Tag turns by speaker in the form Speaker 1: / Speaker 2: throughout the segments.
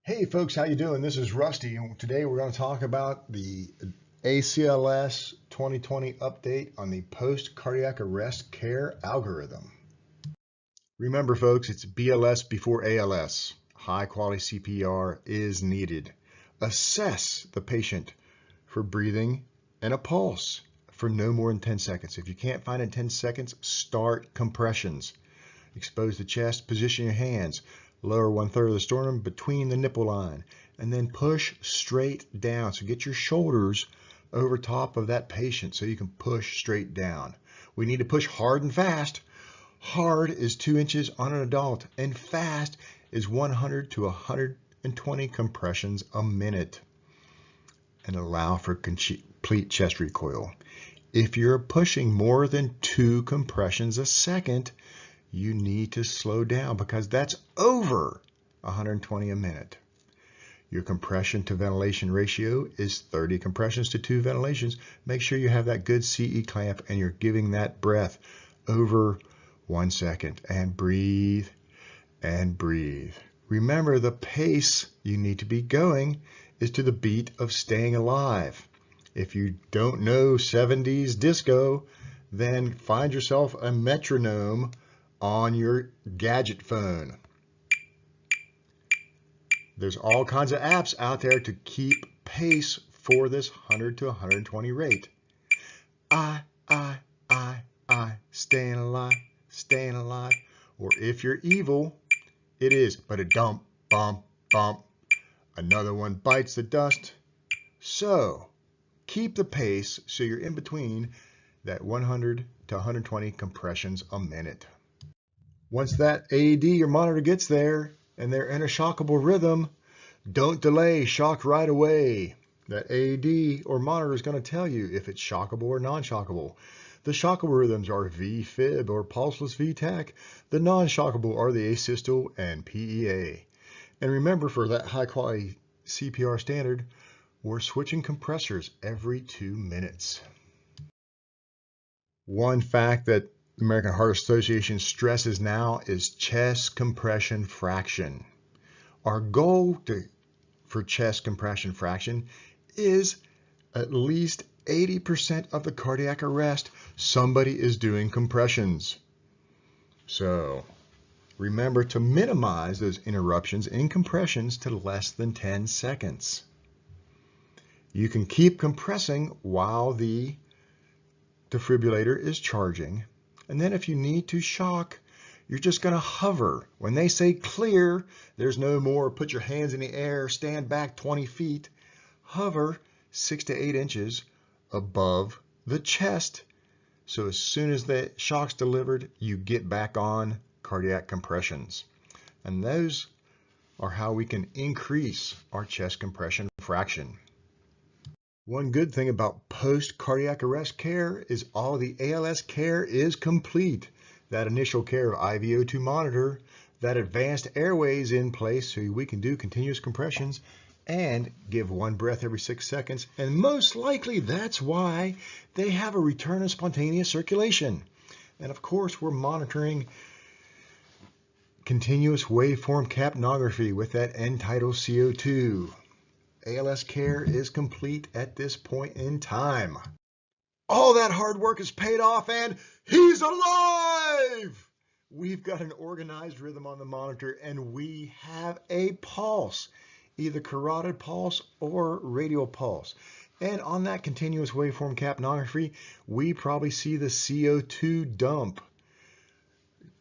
Speaker 1: Hey folks, how you doing? This is Rusty, and today we're going to talk about the ACLS 2020 update on the post-cardiac arrest care algorithm. Remember folks, it's BLS before ALS. High quality CPR is needed. Assess the patient for breathing and a pulse for no more than 10 seconds. If you can't find it in 10 seconds, start compressions. Expose the chest, position your hands. Lower 1/3 of the sternum between the nipple line, and then push straight down. So get your shoulders over top of that patient so you can push straight down. We need to push hard and fast. Hard is 2 inches on an adult, and fast is 100 to 120 compressions a minute. And allow for complete chest recoil. If you're pushing more than 2 compressions a second, you need to slow down because that's over 120 a minute. Your compression to ventilation ratio is 30 compressions to 2 ventilations. Make sure you have that good CE clamp and you're giving that breath over 1 second. And breathe and breathe. Remember, the pace you need to be going is to the beat of Staying Alive. If you don't know 70s disco, then find yourself a metronome on your gadget phone. There's all kinds of apps out there to keep pace for this 100 to 120 rate. I, staying alive, staying alive. Or if you're evil, it is but a dump, bump, bump. Another one bites the dust. So keep the pace so you're in between that 100 to 120 compressions a minute. Once that AED or monitor gets there and they're in a shockable rhythm, don't delay, shock right away. That AED or monitor is going to tell you if it's shockable or non-shockable. The shockable rhythms are V-fib or pulseless V-tach. The non-shockable are the asystole and PEA. And remember, for that high quality CPR standard, we're switching compressors every 2 minutes. One fact that the American Heart Association stresses now is chest compression fraction. Our goal for chest compression fraction is at least 80% of the cardiac arrest, somebody is doing compressions. So remember to minimize those interruptions in compressions to less than 10 seconds. You can keep compressing while the defibrillator is charging. And then if you need to shock, you're just going to hover. When they say clear, there's no more put your hands in the air, stand back 20 feet. Hover 6 to 8 inches above the chest. So as soon as the shock's delivered, you get back on cardiac compressions. And those are how we can increase our chest compression fraction. One good thing about post-cardiac arrest care is all the ALS care is complete. That initial care of IVO2 monitor, that advanced airway is in place so we can do continuous compressions and give one breath every 6 seconds. And most likely that's why they have a return of spontaneous circulation. And of course, we're monitoring continuous waveform capnography with that end-tidal CO2. ALS care is complete at this point in time. All that hard work is paid off and he's alive! We've got an organized rhythm on the monitor and we have a pulse, either carotid pulse or radial pulse. And on that continuous waveform capnography, we probably see the CO2 dump.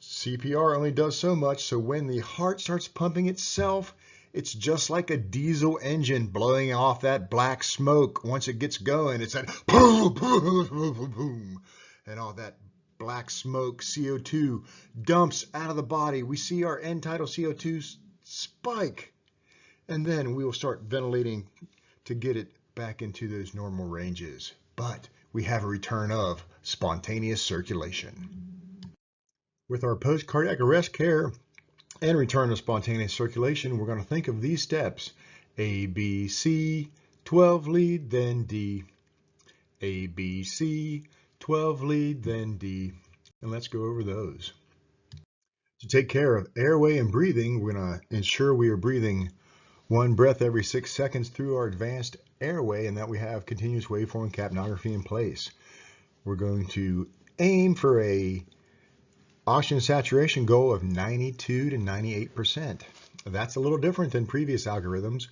Speaker 1: CPR only does so much, so when the heart starts pumping itself, it's just like a diesel engine blowing off that black smoke. Once it gets going, it's that boom, boom, boom, boom, and all that black smoke, CO2 dumps out of the body. We see our end-tidal CO2 spike, and then we will start ventilating to get it back into those normal ranges. But we have a return of spontaneous circulation. With our post-cardiac arrest care and return to spontaneous circulation, we're going to think of these steps. A, B, C, 12 lead, then D. A, B, C, 12 lead, then D. And let's go over those. To take care of airway and breathing, we're going to ensure we are breathing 1 breath every 6 seconds through our advanced airway, and that we have continuous waveform capnography in place. We're going to aim for a oxygen saturation goal of 92 to 98%. That's a little different than previous algorithms.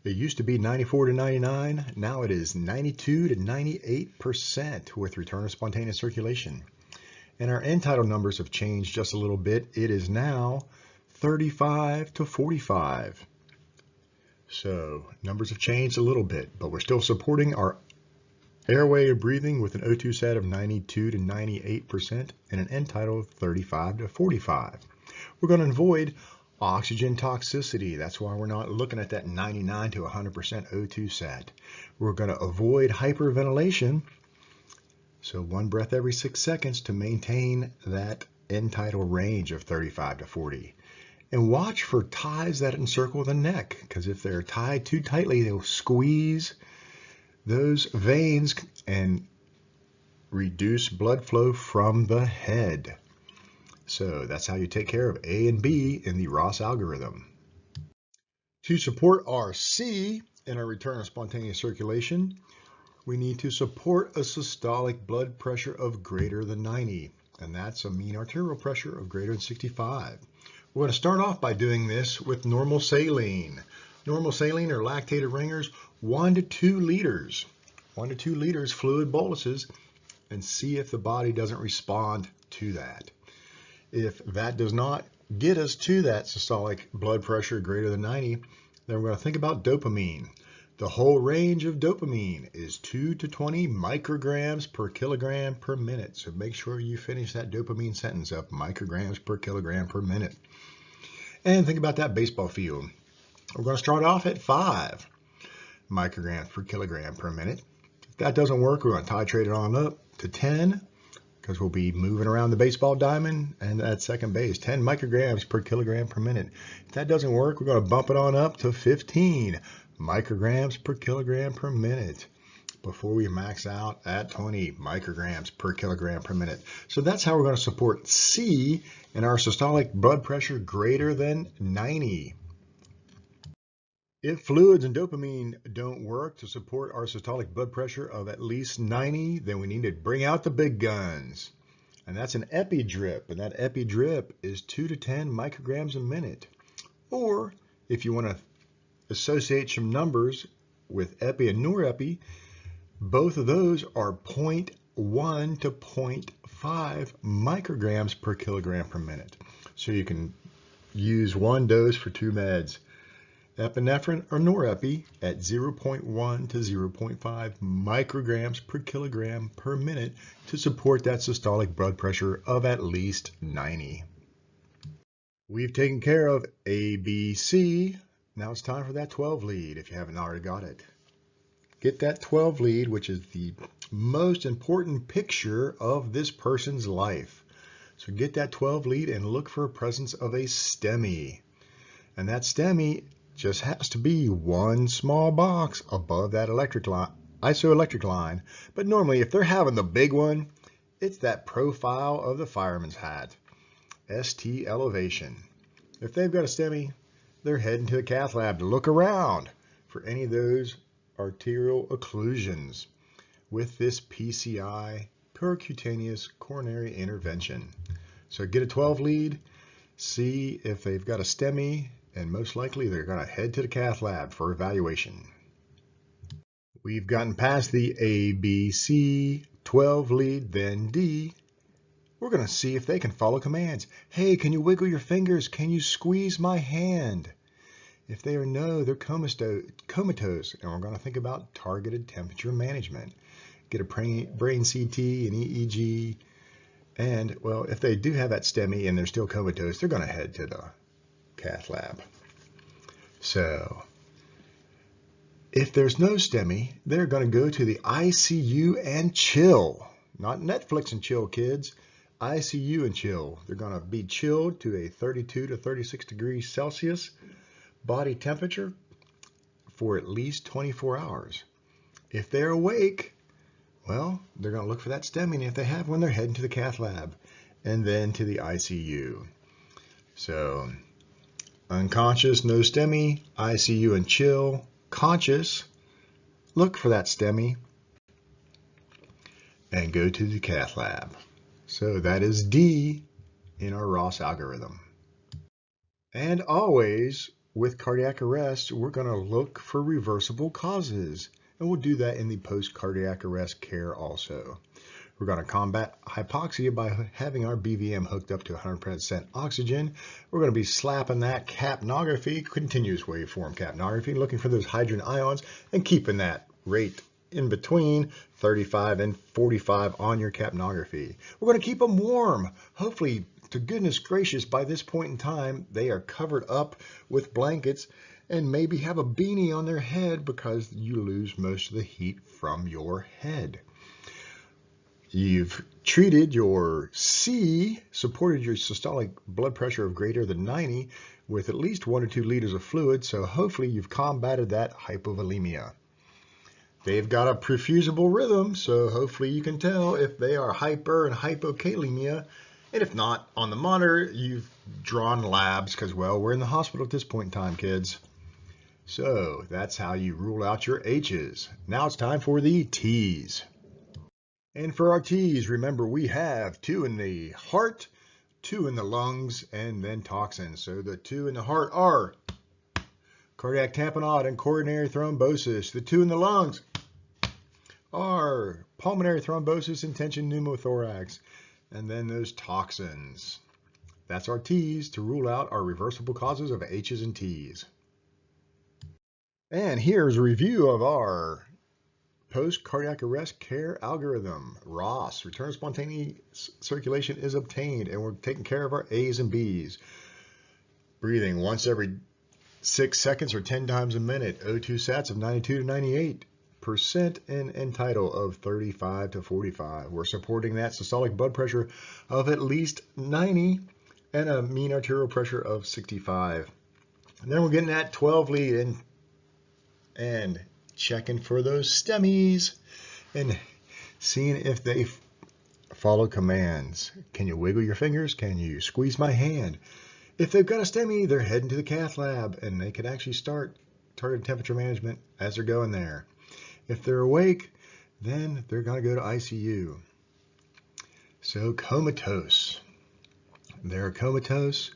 Speaker 1: It used to be 94 to 99. Now it is 92 to 98% with return of spontaneous circulation. And our end tidal numbers have changed just a little bit. It is now 35 to 45. So numbers have changed a little bit, but we're still supporting our airway and breathing with an O2 sat of 92 to 98% and an end tidal of 35 to 45. We're going to avoid oxygen toxicity. That's why we're not looking at that 99 to 100% O2 sat. We're going to avoid hyperventilation. So 1 breath every 6 seconds to maintain that end tidal range of 35 to 40. And watch for ties that encircle the neck, because if they're tied too tightly, they'll squeeze those veins and reduce blood flow from the head. So that's how you take care of A and B in the Ross algorithm. To support our C in our return of spontaneous circulation, we need to support a systolic blood pressure of greater than 90, and that's a mean arterial pressure of greater than 65. We're going to start off by doing this with normal saline. Normal saline or lactated ringers, 1 to 2 liters. 1 to 2 liters fluid boluses, and see if the body doesn't respond to that. If that does not get us to that systolic blood pressure greater than 90, then we're going to think about dopamine. The whole range of dopamine is 2 to 20 micrograms per kilogram per minute. So make sure you finish that dopamine sentence up, micrograms per kilogram per minute. And think about that baseball field. We're going to start off at 5 micrograms per kilogram per minute. If that doesn't work, we're going to titrate it on up to 10, because we'll be moving around the baseball diamond and at second base, 10 micrograms per kilogram per minute. If that doesn't work, we're going to bump it on up to 15 micrograms per kilogram per minute before we max out at 20 micrograms per kilogram per minute. So that's how we're going to support C in our systolic blood pressure greater than 90. If fluids and dopamine don't work to support our systolic blood pressure of at least 90, then we need to bring out the big guns. And that's an epi drip, and that epi drip is 2 to 10 micrograms a minute. Or if you want to associate some numbers with epi and norepi, both of those are 0.1 to 0.5 micrograms per kilogram per minute. So you can use one dose for 2 meds. Epinephrine or norepi at 0.1 to 0.5 micrograms per kilogram per minute to support that systolic blood pressure of at least 90. We've taken care of A, B, C. Now it's time for that 12 lead if you haven't already got it. Get that 12 lead, which is the most important picture of this person's life. So get that 12 lead and look for a presence of a STEMI. And that STEMI just has to be one small box above that electric line, isoelectric line. But normally if they're having the big one, it's that profile of the fireman's hat, ST elevation. If they've got a STEMI, they're heading to the cath lab to look around for any of those arterial occlusions with this PCI, percutaneous coronary intervention. So get a 12 lead, see if they've got a STEMI, and most likely they're going to head to the cath lab for evaluation. We've gotten past the A, B, C, 12 lead, then D. We're going to see if they can follow commands. Hey, can you wiggle your fingers? Can you squeeze my hand? If they are no, they're comatose, and we're going to think about targeted temperature management. Get a brain CT, an EEG, and, well, if they do have that STEMI and they're still comatose, they're going to head to the cath lab. So if there's no STEMI, they're going to go to the ICU and chill. Not Netflix and chill, kids. ICU and chill. They're going to be chilled to a 32 to 36 degrees Celsius body temperature for at least 24 hours. If they're awake, well, they're going to look for that STEMI, and if they have one, they're heading to the cath lab and then to the ICU. So Unconscious, no STEMI. ICU and chill. Conscious, look for that STEMI. And go to the cath lab. So that is D in our Ross algorithm. And always, with cardiac arrest, we're going to look for reversible causes. And we'll do that in the post-cardiac arrest care also. We're going to combat hypoxia by having our BVM hooked up to 100% oxygen. We're going to be slapping that capnography, continuous waveform capnography, looking for those hydrogen ions and keeping that rate in between 35 and 45 on your capnography. We're going to keep them warm. Hopefully, to goodness gracious, by this point in time, they are covered up with blankets and maybe have a beanie on their head because you lose most of the heat from your head. You've treated your C, supported your systolic blood pressure of greater than 90 with at least 1 or 2 liters of fluid, so hopefully you've combated that hypovolemia. They've got a perfusible rhythm, so hopefully you can tell if they are hyper and hypokalemia. And if not, on the monitor, you've drawn labs because, well, we're in the hospital at this point in time, kids. So that's how you rule out your H's. Now it's time for the T's. And for our T's, remember we have 2 in the heart, 2 in the lungs, and then toxins. So the 2 in the heart are cardiac tamponade and coronary thrombosis. The 2 in the lungs are pulmonary thrombosis and tension pneumothorax. And then those toxins. That's our T's to rule out our reversible causes of H's and T's. And here's a review of our post-cardiac arrest care algorithm. ROS, return of spontaneous circulation is obtained, and we're taking care of our A's and B's. Breathing once every 6 seconds or 10 times a minute. O2 sats of 92 to 98%, and end tidal of 35 to 45. We're supporting that systolic blood pressure of at least 90 and a mean arterial pressure of 65. And then we're getting that 12 lead and checking for those STEMIs and seeing if they follow commands. Can you wiggle your fingers? Can you squeeze my hand? If they've got a STEMI, they're heading to the cath lab and they can actually start targeted temperature management as they're going there. If they're awake, then they're going to go to ICU. So comatose. They're comatose.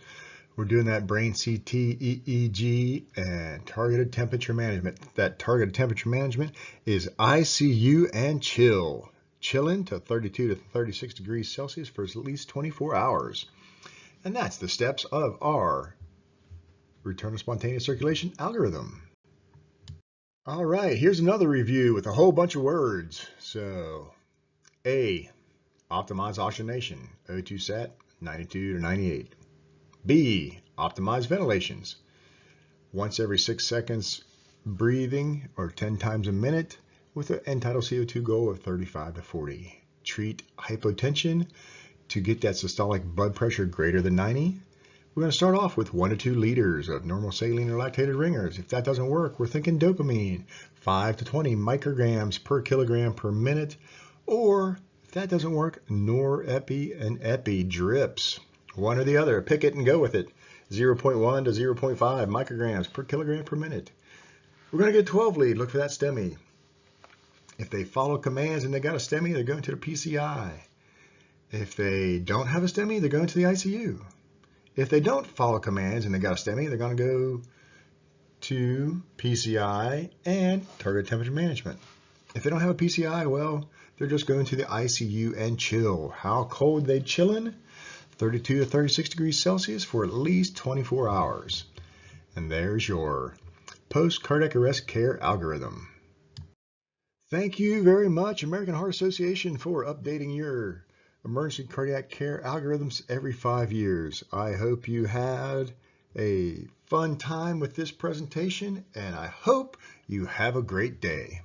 Speaker 1: We're doing that brain CT, EEG, and targeted temperature management. That targeted temperature management is ICU and chill. Chilling to 32 to 36 degrees Celsius for at least 24 hours. And that's the steps of our return of spontaneous circulation algorithm. All right, here's another review with a whole bunch of words. So, A, optimize oxygenation, O2 sat, 92 to 98. B, optimize ventilations, once every 6 seconds breathing or 10 times a minute with an end tidal CO2 goal of 35 to 40. Treat hypotension to get that systolic blood pressure greater than 90. We're going to start off with 1 to 2 liters of normal saline or lactated ringers. If that doesn't work, we're thinking dopamine, 5 to 20 micrograms per kilogram per minute. Or if that doesn't work, norepi and epi drips. One or the other, pick it and go with it. 0.1 to 0.5 micrograms per kilogram per minute. We're going to get 12 lead, look for that STEMI. If they follow commands and they got a STEMI, they're going to the PCI. If they don't have a STEMI, they're going to the ICU. If they don't follow commands and they got a STEMI, they're going to go to PCI and targeted temperature management. If they don't have a PCI, well, they're just going to the ICU and chill. How cold they chilling? 32 to 36 degrees Celsius for at least 24 hours. And there's your post-cardiac arrest care algorithm. Thank you very much, American Heart Association, for updating your emergency cardiac care algorithms every 5 years. I hope you had a fun time with this presentation, and I hope you have a great day.